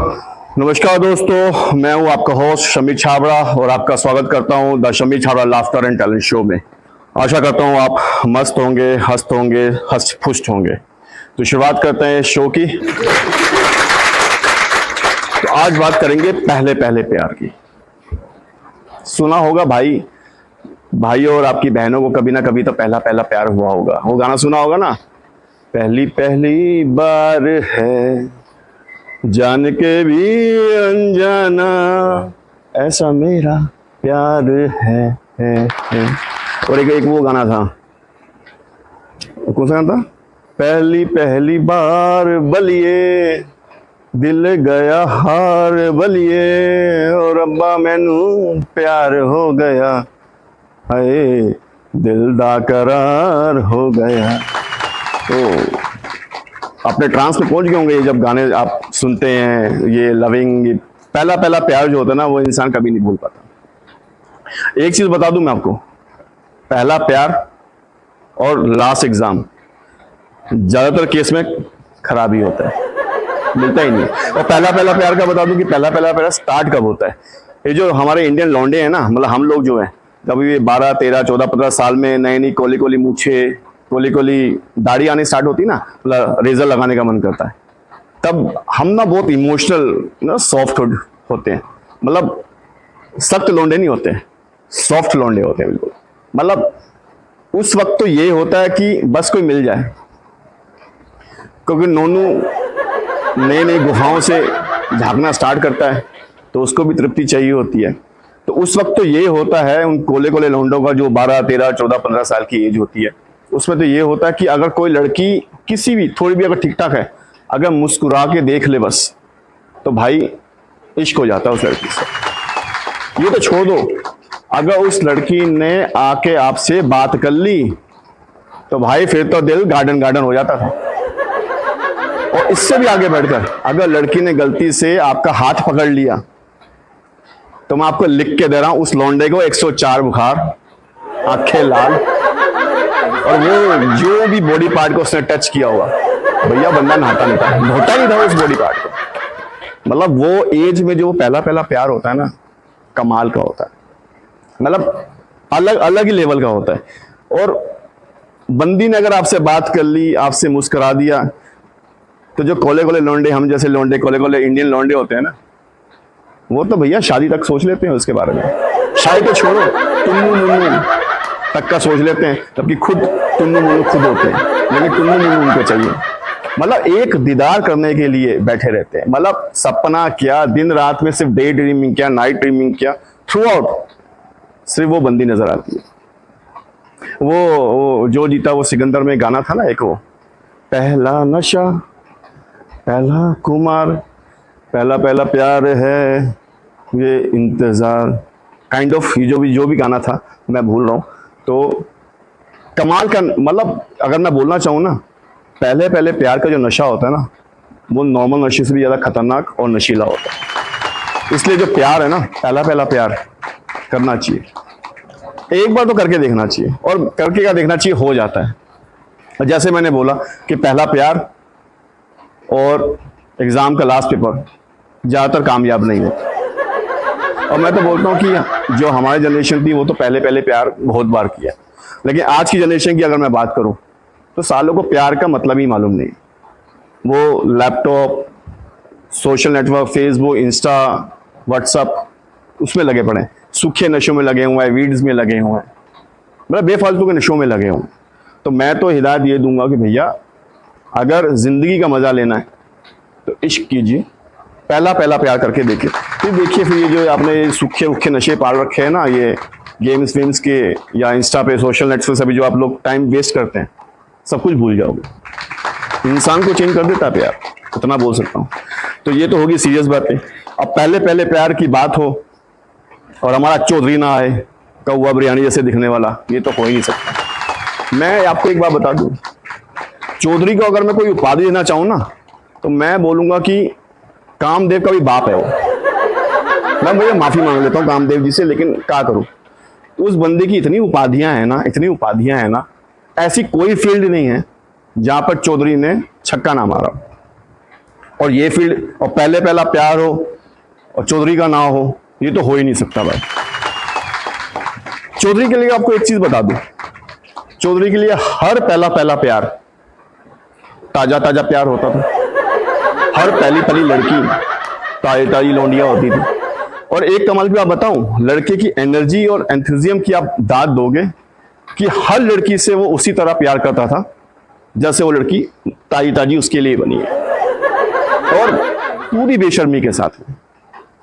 नमस्कार दोस्तों, मैं हूं आपका होस्ट शमी छाबड़ा और आपका स्वागत करता हूं the Shami Chhabra laughter and talent show में। आशा करता हूं आप मस्त होंगे, हंस खुश होंगे। तो शुरुआत करते हैं शो की। तो आज बात करेंगे पहले पहले प्यार की। सुना होगा भाई और आपकी बहनों को कभी ना कभी तो पहला पहला प्यार हुआ होगा। वो गाना सुना होगा ना, पहली पहली बार है जान के भी अनजाना, ऐसा मेरा प्यार है। और एक वो गाना था, कौन सा गाना था? पहली पहली बार बलिए दिल गया हार बलिए, और अब्बा मैनू प्यार हो गया, हाय दिल दा करार हो गया। तो अपने ट्रांस में पहुंच गए होंगे जब गाने आप सुनते हैं, ये लविंग, पहला पहला प्यार जो होता है ना, वो इंसान कभी नहीं भूल पाता। एक चीज बता दूं मैं आपको, पहला प्यार और लास्ट एग्जाम ज्यादातर केस में खराब ही होता है, मिलता ही नहीं। और पहला पहला प्यार का बता दूं कि पहला पहला प्यार स्टार्ट कब होता है। ये जो हमारे इंडियन लौंडे हैं ना, मतलब हम लोग जो हैं, जब ये 12, 13, 14, 15 साल में नई नई कोली कोली मूछे, कोली कोली दाढ़ी आने स्टार्ट होती ना, मतलब रेजर लगाने का मन करता है, तब हम ना बहुत इमोशनल ना सॉफ्ट होते हैं। मतलब सख्त लौंडे नहीं होते हैं, सॉफ्ट लौंडे होते हैं बिल्कुल। मतलब उस वक्त तो ये होता है कि बस कोई मिल जाए, क्योंकि नोनू नई नई गुफाओं से झांकना स्टार्ट करता है तो उसको भी तृप्ति चाहिए होती है। तो उस वक्त तो ये होता है उन कोले कोले लौंडों का, जो 12, 13, 14, 15 साल की एज होती है, उसमें तो ये होता है कि अगर कोई लड़की किसी भी थोड़ी भी अगर ठीक ठाक है, अगर मुस्कुरा के देख ले बस, तो भाई इश्क हो जाता है उस लड़की से। ये तो छोड़ दो, अगर उस लड़की ने आके आपसे बात कर ली तो भाई फिर तो दिल गार्डन गार्डन हो जाता था। और इससे भी आगे बढ़कर अगर लड़की ने गलती से आपका हाथ पकड़ लिया, तो मैं आपको लिख के दे रहा हूं, उस लौंडे को 104 बुखार, आंखें लाल, और वो जो भी बॉडी पार्ट को उसने टच किया होगा, भैया बंदा नहाता नहीं था, धोता नहीं था उस बॉडी पार्ट को। मतलब वो एज में जो पहला पहला प्यार होता है ना, कमाल का होता है, मतलब अलग अलग ही लेवल का होता है। और बंदी ने अगर आपसे बात कर ली, आपसे मुस्कुरा दिया, तो जो कोले कोले लौंडे, हम जैसे लौंडे, कोले कोले इंडियन लौंडे होते हैं ना, वो तो भैया शादी तक सोच लेते हैं उसके बारे में। शादी तो छोड़ो, टुन्नू मुन्नू तक का सोच लेते हैं, जबकि खुद टुन्नू मुन्नू खुद होते हैं, लेकिन टुन्नू मुन्नू उनको चाहिए। मतलब एक दीदार करने के लिए बैठे रहते हैं। मतलब सपना क्या, दिन रात में सिर्फ डे ड्रीमिंग क्या, नाइट ड्रीमिंग क्या, थ्रू आउट सिर्फ वो बंदी नजर आती है। वो जो जीता वो सिकंदर में गाना था ना एक, वो पहला नशा पहला कुमार, पहला पहला प्यार है ये इंतजार, काइंड ऑफ, ये जो भी गाना था मैं भूल रहा हूँ। तो कमाल का, मतलब अगर मैं बोलना चाहूँ ना, पहले पहले प्यार का जो नशा होता है ना, वो नॉर्मल नशे से भी ज़्यादा खतरनाक और नशीला होता है। इसलिए जो प्यार है ना, पहला पहला प्यार करना चाहिए, एक बार तो करके देखना चाहिए। और करके क्या देखना चाहिए, हो जाता है। जैसे मैंने बोला कि पहला प्यार और एग्ज़ाम का लास्ट पेपर ज़्यादातर कामयाब नहीं होता। और मैं तो बोलता हूँ कि जो हमारी जनरेशन थी वो तो पहले पहले प्यार बहुत बार किया, लेकिन आज की जनरेशन की अगर मैं बात करूँ तो सालों को प्यार का मतलब ही मालूम नहीं। वो laptop, social network, Facebook, Insta, WhatsApp, उसमें लगे पड़े हैं, सूखे नशों में लगे हुए हैं, वीड्स में लगे हुए हैं, मतलब बेफालतू के नशों में लगे हुए हैं। तो मैं तो हिदायत ये दूंगा कि भैया अगर जिंदगी का मजा लेना है तो इश्क कीजिए, पहला पहला प्यार करके देखिए, फिर देखिए फिर ये जो आपने सूखे उखे नशे पाल रखे हैं ना, ये गेम्स वेम्स के या इंस्टा पे, सोशल नेटवर्क से भी जो आप लोग टाइम वेस्ट करते हैं, सब कुछ भूल जाओगे। इंसान को चेंज कर देता है प्यार, इतना बोल सकता हूँ। तो ये तो होगी सीरियस बातें। अब पहले पहले प्यार की बात हो और हमारा चौधरी ना आए, कौवा बिरयानी जैसे दिखने वाला, ये तो हो ही नहीं सकता। मैं आपको एक बात बता दूं, चौधरी को अगर मैं कोई उपाधि देना चाहूँ ना, तो मैं बोलूँगा कि कामदेव का भी बाप है वो। मैं भैया माफ़ी मांग लेता हूँ कामदेव जी से, लेकिन क्या करूँ, उस बंदे की इतनी उपाधियाँ हैं ना, इतनी उपाधियाँ हैं ना, ऐसी कोई फील्ड नहीं है जहाँ पर चौधरी ने छक्का ना मारा। और ये फील्ड और पहले पहला प्यार हो और चौधरी का ना हो, ये तो हो ही नहीं सकता भाई। चौधरी के लिए आपको एक चीज बता दूं, चौधरी के लिए हर पहला पहला प्यार ताजा ताजा प्यार होता था। हर पहली पहली लड़की ताजी ताजी लौंडिया होती थी। और एक कमाल भी आप बताऊं, लड़के की एनर्जी और एंथुजियम की आप दाद दोगे कि हर लड़की से वो उसी तरह प्यार करता था जैसे वो लड़की ताजी ताजी उसके लिए बनी है। और पूरी बेशर्मी के साथ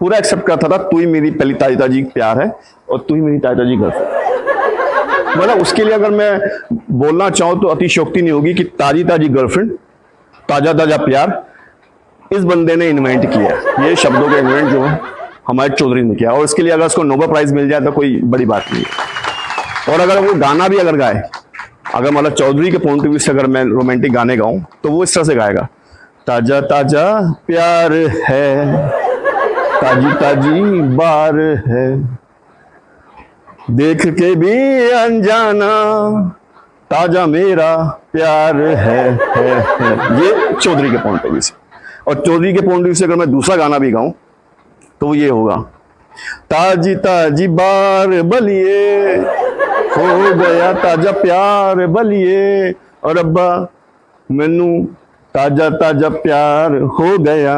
पूरा एक्सेप्ट करता था, तू ही मेरी पहली ताजी ताजी प्यार है और तू ही मेरी ताजी ताजी गर्लफ्रेंड। मतलब उसके लिए अगर मैं बोलना चाहूं तो अतिशयोक्ति नहीं होगी कि ताजी ताजी गर्लफ्रेंड, ताजा ताजा प्यार इस बंदे ने इन्वेंट किया। ये शब्दों का इन्वेंट जो है हमारे चौधरी ने किया, और इसके लिए अगर उसको नोबेल प्राइज मिल जाए तो कोई बड़ी बात नहीं है। और अगर वो गाना भी अगर गाए, अगर मतलब चौधरी के पॉइंट ऑफ व्यू से अगर मैं रोमांटिक गाने गाऊं तो वो इस तरह से गाएगा, ताजा ताजा प्यार है, ताजी ताजी बार है, देख के भी अनजाना ताजा मेरा प्यार है। ये चौधरी के पॉइंट ऑफ व्यू से। और चौधरी के पॉइंट ऑफ व्यू से अगर मैं दूसरा गाना भी गाऊं तो ये होगा, ताजी ताजी बार बलिए, हो गया ताजा प्यार बलिए, और अब्बा मैनू ताजा ताजा प्यार हो गया,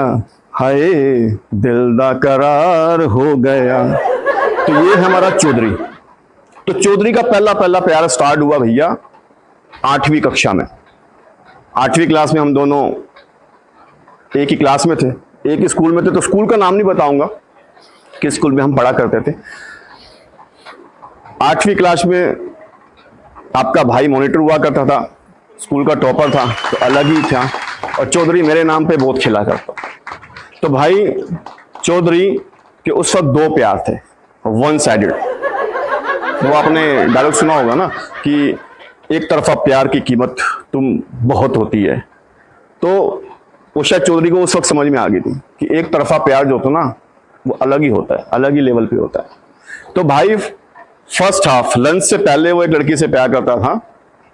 हाय दिल दा करार हो गया। तो ये है हमारा चौधरी। तो चौधरी का पहला पहला प्यार स्टार्ट हुआ भैया 8वीं कक्षा में। 8वीं क्लास में हम दोनों एक ही क्लास में थे, एक ही स्कूल में थे। तो स्कूल का नाम नहीं बताऊंगा किस स्कूल में हम पढ़ा करते थे। 8वीं क्लास में आपका भाई मॉनिटर हुआ करता था, स्कूल का टॉपर था तो अलग ही था, और चौधरी मेरे नाम पे बहुत खिला करता। तो भाई चौधरी के उस वक्त 2 प्यार थे, वन साइडेड। वो आपने डायलॉग सुना होगा ना कि एक तरफा प्यार की कीमत तुम बहुत होती है। तो वो शायद चौधरी को उस वक्त समझ में आ गई थी कि एक तरफा प्यार जो होता ना वो अलग ही होता है, अलग ही लेवल पे होता है। तो भाई फर्स्ट हाफ लंच से पहले वो एक लड़की से प्यार करता था,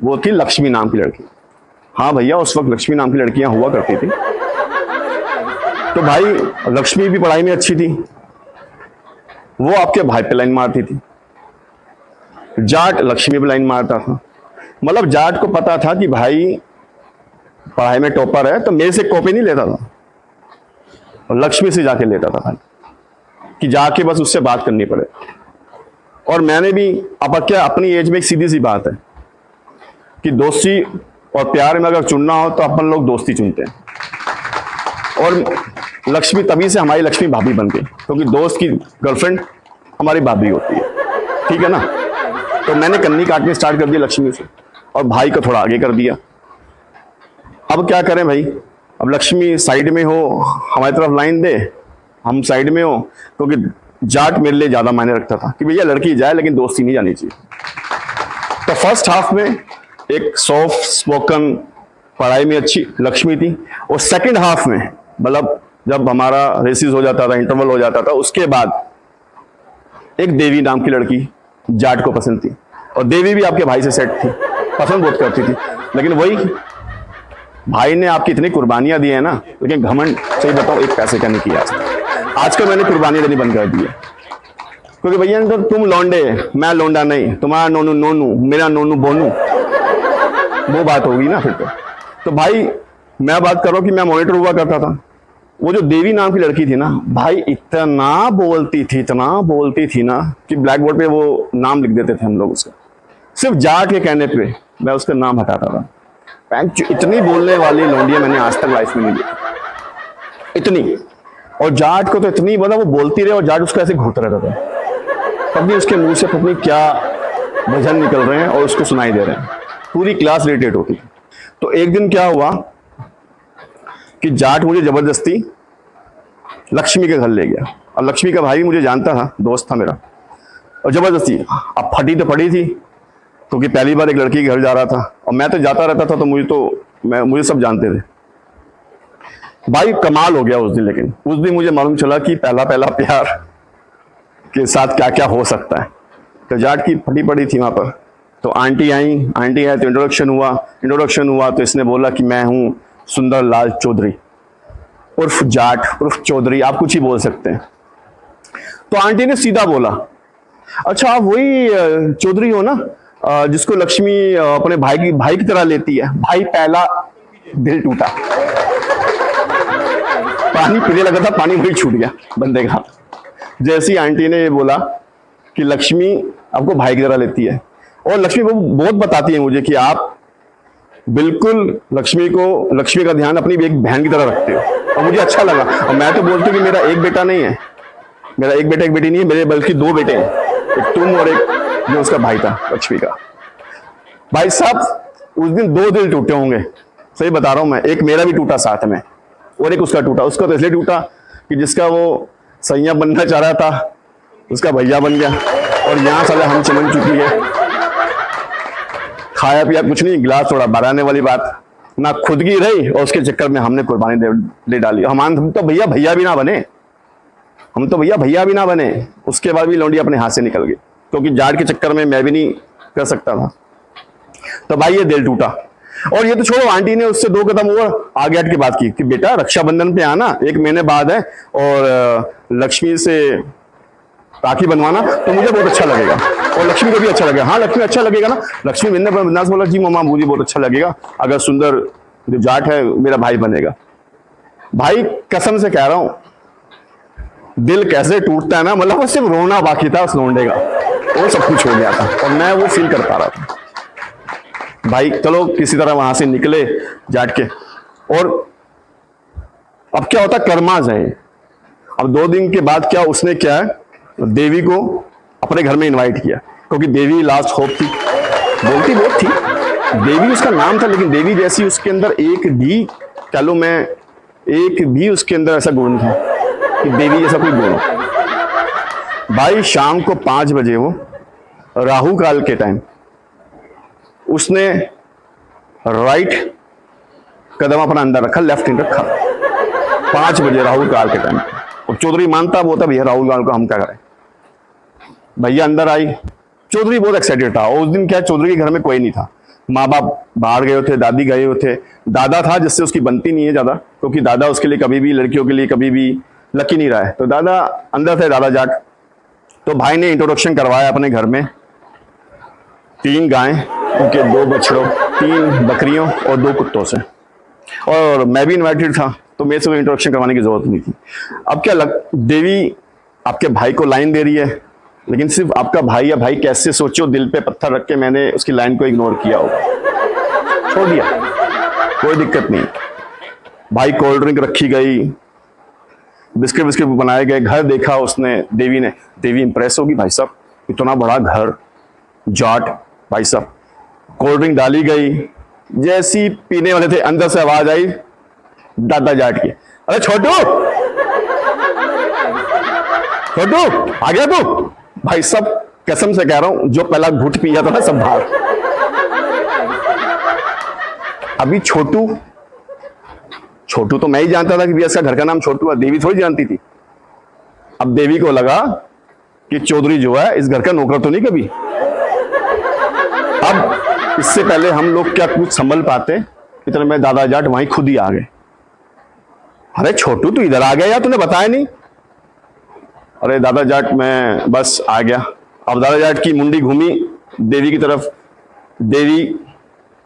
वो थी लक्ष्मी नाम की लड़की। हाँ भैया, उस वक्त लक्ष्मी नाम की लड़कियां हुआ करती थी। तो भाई लक्ष्मी भी पढ़ाई में अच्छी थी, वो आपके भाई पे लाइन मारती थी। जाट लक्ष्मी पे लाइन मारता था। मतलब जाट को पता था कि भाई पढ़ाई में टॉपर है तो मेरे से कॉपी नहीं लेता था, और लक्ष्मी से जाके लेता था भाई, कि जाके बस उससे बात करनी पड़े। और मैंने भी अब क्या अपनी एज में एक सीधी सी बात है कि दोस्ती और प्यार में अगर चुनना हो तो अपन लोग दोस्ती चुनते हैं। और लक्ष्मी तभी से हमारी लक्ष्मी भाभी बन गई क्योंकि दोस्त की गर्लफ्रेंड हमारी भाभी होती है, ठीक है ना। तो मैंने कन्नी काटनी स्टार्ट कर दिया लक्ष्मी से, और भाई को थोड़ा आगे कर दिया। अब क्या करें भाई, अब लक्ष्मी साइड में हो, हमारी तरफ लाइन दे, हम साइड में हो, क्योंकि जाट मेरे लिए ज्यादा मायने रखता था कि भैया लड़की जाए लेकिन दोस्ती नहीं जानी चाहिए। तो फर्स्ट हाफ में एक सॉफ्ट स्पोकन पढ़ाई में अच्छी लक्ष्मी थी, और सेकंड हाफ में मतलब जब हमारा रेसिस हो जाता था, इंटरवल हो जाता था, उसके बाद एक देवी नाम की लड़की जाट को पसंद थी, और देवी भी आपके भाई से सेट थी, पसंद बहुत करती थी। लेकिन वही भाई ने आपकी इतनी कुर्बानियां दी है ना, लेकिन घमंड सही बताओ एक पैसे का नहीं किया। आजकल मैंने कुर्बानियां देनी बंद कर दी है, क्योंकि भैया तो तुम लौंडे, मैं लौंडा नहीं, तुम्हारा नोनू नोनू, मेरा नोनू बोनू, वो बात होगी ना फिर तो भाई मैं बात कर रहा हूं कि मैं मॉनिटर हुआ करता था। वो जो देवी नाम की लड़की थी ना भाई, इतना बोलती थी ना कि ब्लैक बोर्ड पे वो नाम लिख देते थे हम लोग उसका, सिर्फ जाट के कहने पे मैं उसका नाम हटाता था। इतनी बोलने वाली लौंडिया मैंने आज तक लाइफ में नहीं देखी, इतनी। और जाट को तो इतनी वो बोलती रहे और जाट उसको ऐसे घूरता रहता था, तब भी उसके मुंह से पता नहीं क्या भजन निकल रहे हैं और उसको सुनाई दे रहे हैं। पूरी क्लास इरिटेट होती। तो एक दिन क्या हुआ कि जाट मुझे जबरदस्ती लक्ष्मी के घर ले गया, और लक्ष्मी का भाई भी मुझे जानता था, दोस्त था मेरा, और जबरदस्ती। अब फटी तो पड़ी थी क्योंकि पहली बार एक लड़की के घर जा रहा था, और मैं तो जाता रहता था तो मुझे सब जानते थे भाई। कमाल हो गया उस दिन। लेकिन उस दिन मुझे मालूम चला कि पहला पहला प्यार के साथ क्या क्या हो सकता है। तो जाट की फटी पड़ी थी वहां पर। तो आंटी आई तो इंट्रोडक्शन हुआ तो इसने बोला कि मैं हूं सुंदर लाल चौधरी। उर्फ जाट उर्फ चौधरी, आप कुछ ही बोल सकते हैं। तो आंटी ने सीधा बोला, अच्छा आप वही चौधरी हो ना जिसको लक्ष्मी अपने भाई की तरह लेती है। भाई पहला दिल टूटा, पानी पीने लगा था, पानी वही छूट गया बंदे का। जैसी आंटी ने ये बोला कि लक्ष्मी आपको भाई की तरह लेती है, और लक्ष्मी को बहुत बताती है मुझे कि आप बिल्कुल लक्ष्मी का ध्यान अपनी एक बहन की तरह रखते हो, और मुझे अच्छा लगा। और मैं तो बोलती हूँ कि मेरा एक बेटा नहीं है, मेरा एक बेटा एक बेटी नहीं है, मेरे बल्कि 2 बेटे हैं, एक तुम और एक जो उसका भाई था लक्ष्मी का। भाई साहब उस दिन 2 दिल टूटे होंगे, सही बता रहा हूं मैं। एक मेरा भी टूटा साथ में, और एक उसका टूटा। उसका तो इसलिए टूटा कि जिसका वो सैया बनना चाह रहा था उसका भैया बन गया, और यहां साले हम चमन चुकी है। खाया पिया कुछ नहीं, गिलास थोड़ा भराने वाली बात ना खुद की रही, और उसके चक्कर में हमने कुर्बानी दे डाली। हम तो भैया भी ना बने, उसके बाद भी लौंडी अपने हाथ से निकल गई, क्योंकि जाड़ के चक्कर में मैं भी नहीं कर सकता था। तो भाई ये दिल टूटा। और ये तो छोड़ो, आंटी ने उससे 2 कदम और आगे हट के बात की कि बेटा रक्षाबंधन पे आना, 1 महीने बाद है, और लक्ष्मी से राखी बनवाना तो मुझे बहुत अच्छा लगेगा, और लक्ष्मी को भी अच्छा लगेगा। हाँ लक्ष्मी अच्छा लगेगा ना। लक्ष्मी मैंने बिंदास बोला, जी मामा मुझे बहुत अच्छा लगेगा अगर सुंदर जो जाट है मेरा भाई बनेगा। भाई कसम से कह रहा हूं, दिल कैसे टूटता है ना, मतलब वो सिर्फ रोना बाकी था उस लोंडे का, वो सब कुछ हो गया था, और मैं वो फील कर पा रहा था। भाई चलो किसी तरह वहां से निकले जाट के। और अब क्या होता, कर्माज है। अब 2 दिन के बाद क्या उसने क्या है, देवी को अपने घर में इनवाइट किया, क्योंकि देवी लास्ट होप थी, बोलती बहुत थी, देवी उसका नाम था, लेकिन देवी जैसी उसके अंदर एक भी उसके अंदर ऐसा गुण था कि देवी जैसा कोई गुण हो। भाई शाम को 5 बजे वो राहु काल के टाइम उसने राइट कदम अपना अंदर रखा, लेफ्ट नहीं रखा। 5 बजे राहु काल के टाइम, और चौधरी मानता वो था भैया राहुल काल को हम क्या करें। भैया अंदर आई, चौधरी बहुत एक्साइटेड था। और उस दिन क्या, चौधरी के घर में कोई नहीं था, माँ बाप बाहर गए थे, दादी गए हुए थे, दादा था जिससे उसकी बनती नहीं है ज्यादा, क्योंकि दादा उसके लिए कभी भी लड़कियों के लिए कभी भी लकी नहीं रहा है। तो दादा अंदर थे, दादा जाट। तो भाई ने इंट्रोडक्शन करवाया अपने घर में 3 गायें, उनके 2 बछड़ों, 3 बकरियों और 2 कुत्तों से। और मैं भी इन्वाइटेड था, तो मेरे से कोई इंट्रोडक्शन करवाने की जरूरत नहीं थी। अब क्या देवी आपके भाई को लाइन दे रही है, लेकिन सिर्फ आपका भाई, या भाई कैसे सोचो, दिल पे पत्थर रख के मैंने उसकी लाइन को इग्नोर किया होगा, छोड़ दिया, कोई दिक्कत नहीं। भाई कोल्ड ड्रिंक रखी गई, बिस्किट बनाए गए, घर देखा उसने, देवी इंप्रेस होगी, भाई साहब इतना बड़ा घर, जाट, भाई साहब कोल्ड ड्रिंक डाली गई। जैसी पीने वाले थे, अंदर से आवाज आई दादा जाट की, अरे छोटू आ गया तू। भाई साहब कसम से कह रहा हूं, जो पहला घुट पिया था ना सब बाहर। अभी छोटू तो मैं ही जानता था कि भैया इसका घर का नाम छोटू है, देवी थोड़ी जानती थी। अब देवी को लगा कि चौधरी जो है इस घर का नौकर तो नहीं कभी। अब इससे पहले हम लोग क्या कुछ संभल पाते, इतने में दादा जाट वहीं खुद ही आ गए। अरे छोटू तू इधर आ गया यार, तूने बताया नहीं। अरे दादा जाट मैं बस आ गया। अब दादा जाट की मुंडी घूमी देवी की तरफ, देवी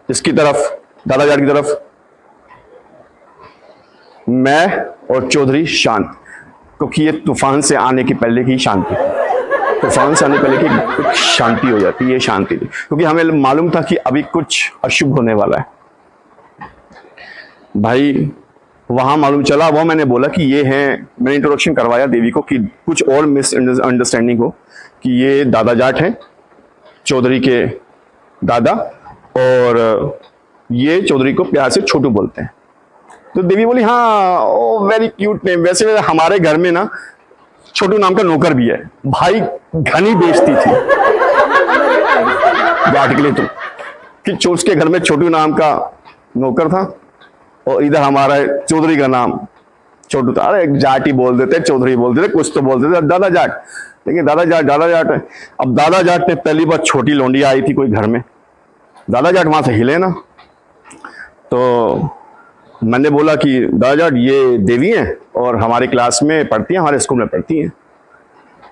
इसकी तरफ, दादा जाट की तरफ। मैं और चौधरी शांत, क्योंकि ये तूफान से आने की पहले की शांति, तूफान से आने पहले की एक शांति हो जाती है, ये शांति थी, क्योंकि हमें मालूम था कि अभी कुछ अशुभ होने वाला है। भाई वहां मालूम चला, वो मैंने बोला कि ये हैं, मैंने इंट्रोडक्शन करवाया देवी को कि कुछ और मिस अंडरस्टैंडिंग हो कि ये दादा जाट हैं, चौधरी के दादा, और ये चौधरी को प्यार से छोटू बोलते हैं। तो देवी बोली हाँ ओ वेरी क्यूट नेम। वैसे हमारे घर में ना छोटू नाम का नौकर भी है। भाई घनी बेइज्जती थी जाट के लिए तो, कि उसके घर में छोटू नाम का नौकर था और इधर हमारा चौधरी का नाम छोटू था। अरे जाट ही बोल देते, चौधरी बोल देते, कुछ तो बोल देते, दादा जाट। लेकिन दादा जाट है। अब दादा जाट ने पहली बार छोटी लौंडिया आई थी कोई घर में, दादा जाट वहां से हिले ना, तो मैंने बोला कि दादा जाट ये देवी हैं और हमारी क्लास में पढ़ती हैं, हमारे स्कूल में पढ़ती हैं।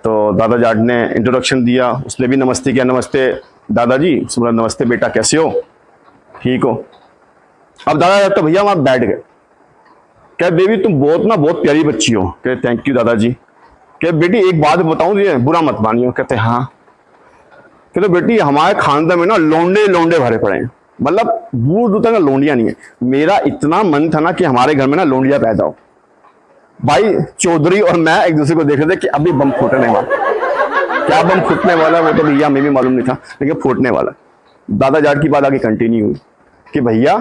तो दादा जाट ने इंट्रोडक्शन दिया, उसने भी नमस्ते किया, नमस्ते दादाजी। उसने बोला नमस्ते बेटा, कैसे हो, ठीक हो। अब दादा जाट तो भैया वहां बैठ गए। कह देवी तुम बहुत प्यारी बच्ची हो। कह थैंक यू दादाजी। कह बेटी एक बात बताऊं तुझे, बुरा मत मानियो। कहते हाँ। कहते बेटी हमारे खानदान में ना लोंडे भरे पड़े हैं, मतलब दूर दूर तक लोंडिया नहीं है। मेरा इतना मन था ना कि हमारे घर में ना लोंडिया पैदा हो। भाई चौधरी और मैं एक दूसरे को देख रहे थे कि अभी बम फूटने वाला। क्या बम फूटने वाला वो तो भैया हमें भी मालूम नहीं था, लेकिन फूटने वाला। दादा जाट की बात आगे कंटिन्यू हुई कि भैया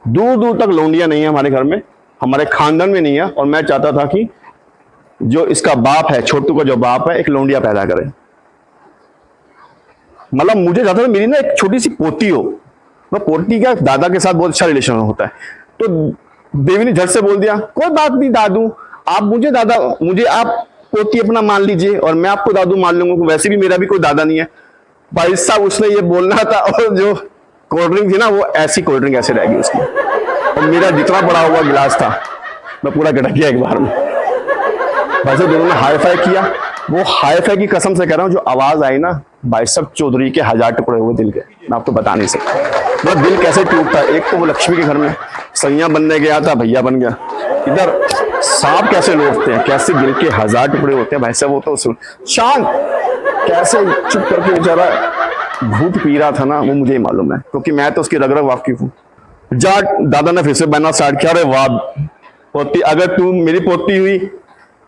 दूर दूर तक लोंडिया नहीं है हमारे घर में, हमारे खानदान में नहीं है, और मैं चाहता था कि जो इसका बाप है, छोटू का जो बाप है, एक लोंडिया पैदा करे। मतलब मुझे चाहता था मेरी ना एक छोटी सी पोती हो। मैं पोती का दादा के साथ बहुत अच्छा रिलेशन होता है। तो देवी ने झट से बोल दिया कोई बात नहीं दादू, आप मुझे आप पोती अपना मान लीजिए और मैं आपको दादू मान लूंगा, वैसे भी मेरा भी कोई दादा नहीं है। भाई साहब उसने ये बोलना था, और जो कोल्ड ड्रिंक थी ना वो ऐसी कोल्ड ड्रिंक ऐसे रह गई उसकी, और मेरा जितना बड़ा हुआ गिलास था मैं पूरा गटक गया एक बार में। वैसे दोनों ने हाई फाई किया। वो हाई फाई की कसम से कह रहा हूँ, जो आवाज आई ना भाई साहब चौधरी के 1000 टुकड़े हुए दिल के, मैं आपको बता नहीं सकता। वो दिल कैसे टूटता है। एक तो वो लक्ष्मी के घर में सैया बनने गया था, भैया बन गया। इधर सांप कैसे लौटते हैं, कैसे दिल के 1000 टुकड़े होते हैं भाई साहब। वो तो शांत कैसे चुप करके बेचारा भूत पी रहा था ना, वो मुझे ही मालूम है, क्योंकि मैं तो उसकी रग रग वाकिफ हूँ। जाट दादा ने फिर से बनना स्टार्ट किया। अरे वाह पोती, अगर तू मेरी पोती हुई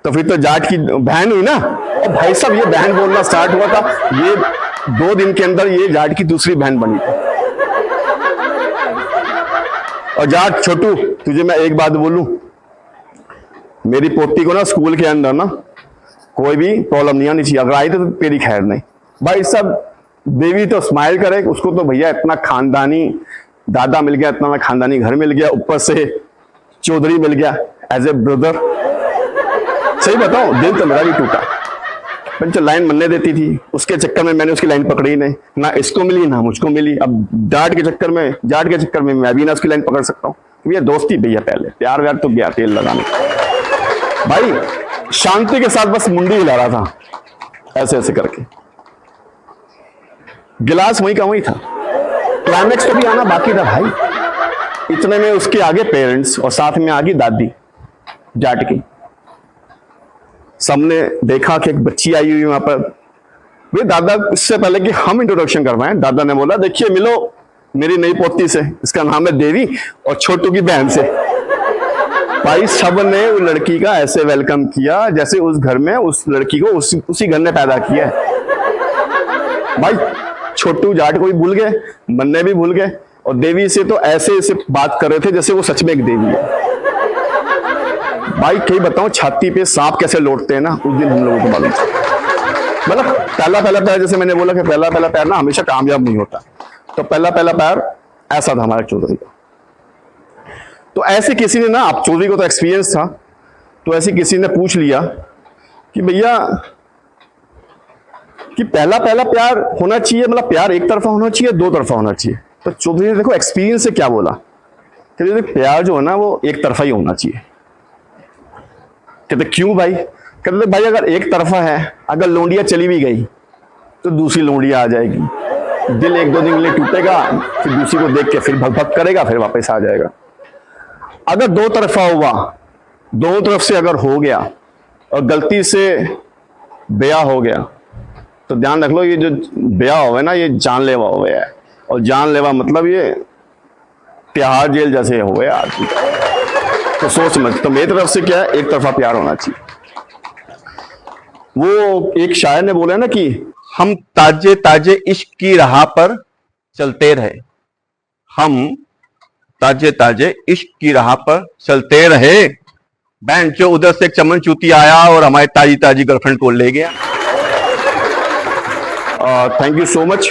तो फिर तो जाट की बहन हुई ना। और भाई साहब ये बहन बोलना स्टार्ट हुआ था, ये 2 दिन के अंदर ये जाट की दूसरी बहन बनी थी। और जाट छोटू तुझे मैं एक बात बोलूं, मेरी पोती को ना स्कूल के अंदर ना कोई भी प्रॉब्लम नहीं आनी चाहिए, अगर आई तो तेरी खैर नहीं। भाई साहब देवी तो स्माइल करे, उसको तो भैया इतना खानदानी दादा मिल गया, इतना खानदानी घर मिल गया, ऊपर से चौधरी मिल गया एज ए ब्रदर। सही बताओ दिल तो मेरा भी टूटा। पंचर लाइन बनने देती थी, उसके चक्कर में मैंने उसकी लाइन पकड़ी नहीं, ना इसको मिली ना मुझको मिली। अब जाट के चक्कर में मैं भी ना उसकी लाइन पकड़ सकता हूँ। ये दोस्ती भैया, पहले प्यार व्यार तो गया तेल लगाने। भाई शांति के साथ बस मुंडी हिला रहा था ऐसे ऐसे करके, गिलास वहीं का वहीं था। क्लाइमेक्स तो भी आना बाकी था भाई। इतने में उसके आगे पेरेंट्स और साथ में आगे दादी जाट की। सबने देखा कि एक बच्ची आई हुई वहां पर। भाई दादा इससे पहले कि हम इंट्रोडक्शन करवाएं, दादा ने बोला देखिए मिलो मेरी नई पोती से, इसका नाम है देवी, और छोटू की बहन से। भाई सब ने उस लड़की का ऐसे वेलकम किया जैसे उस घर में उस लड़की को उसी घर ने पैदा किया है। भाई छोटू जाट को भी भूल गए, मन्ने भी भूल गए, और देवी से तो ऐसे ऐसे बात कर रहे थे जैसे वो सच में एक देवी है। भाई कहीं बताऊं छाती पे सांप कैसे लौटते हैं ना, उस दिन हम लोगों को मालूम था। मतलब पहला पैर, जैसे मैंने बोला कि पहला पैर ना हमेशा कामयाब नहीं होता, तो पहला पैर ऐसा था हमारे चौधरी का। तो ऐसे किसी ने ना, आप चौधरी को तो एक्सपीरियंस था, तो ऐसे किसी ने पूछ लिया कि भैया कि पहला प्यार होना चाहिए, मतलब प्यार एक तरफा होना चाहिए, 2 तरफा होना चाहिए। तो चौधरी ने देखो एक्सपीरियंस से क्या बोला कि प्यार जो है ना वो एक तरफा ही होना चाहिए। कहते क्यों भाई? कहते भाई अगर एक तरफा है, अगर लोंडिया चली भी गई तो दूसरी लोंडिया आ जाएगी, दिल 1-2 दिन के लिए टूटेगा, फिर दूसरी को देख के फिर भग करेगा, फिर वापस आ जाएगा। अगर 2 तरफा हुआ, दोनों तरफ से अगर हो गया और गलती से ब्याह हो गया, तो ध्यान रख लो ये जो ब्याह हुआ है ना ये जानलेवा हो गया है, और जानलेवा मतलब ये तिहाड़ जेल जैसे हो गया आदमी। तो सोच मत, तो मेरी तरफ से क्या है, एक तरफा प्यार होना चाहिए। वो एक शायर ने बोला ना कि हम ताजे ताजे इश्क की राह पर चलते रहे, हम ताजे ताजे इश्क की राह पर चलते रहे, बहन जो उधर से एक चमन चूती आया और हमारी ताजी ताजी गर्लफ्रेंड को ले गया। Thank you so much.